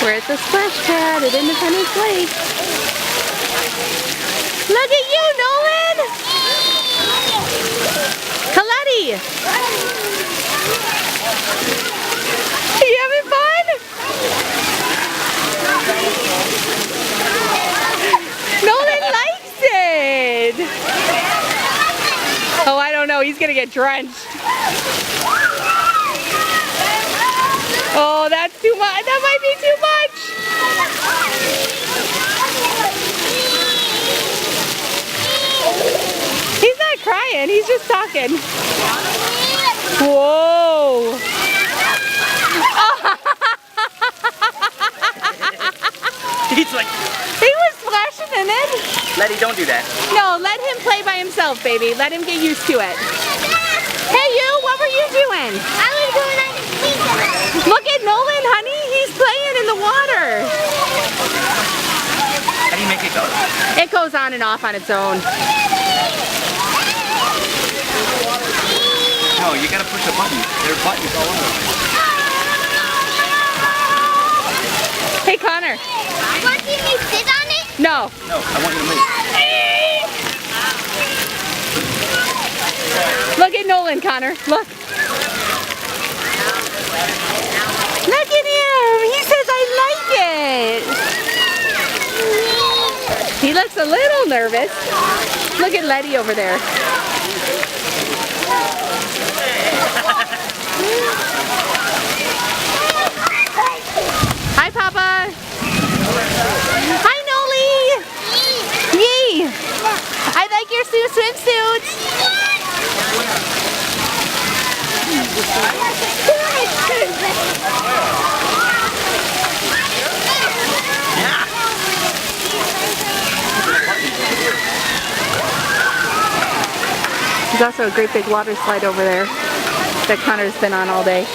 We're at the splash pad at Independence Lake. Look at you, Nolan! Coletti! Are you having fun? Nolan likes it! Oh, I don't know. He's gonna get drenched. Oh, that's too much. That might be too much. He's not crying. He's just talking. Whoa. He's like... He was splashing in it. Letty, don't do that. No, let him play by himself, baby. Let him get used to it. Hey, you. What were you doing? I was going on the feet. Look at Nolan, honey. He's playing in the water. How do you make it go? It goes on and off on its own. No, you gotta push a button. There are buttons all over. Hey, Connor. Want me to sit on it? No. No, I want you to move. Look at Nolan, Connor. Look. Look at him. He says, I like it. He looks a little nervous. Look at Letty over there. Hi, Papa. Hi, Noli. Yee. I like your swimsuit. There's also a great big water slide over there that Connor's been on all day.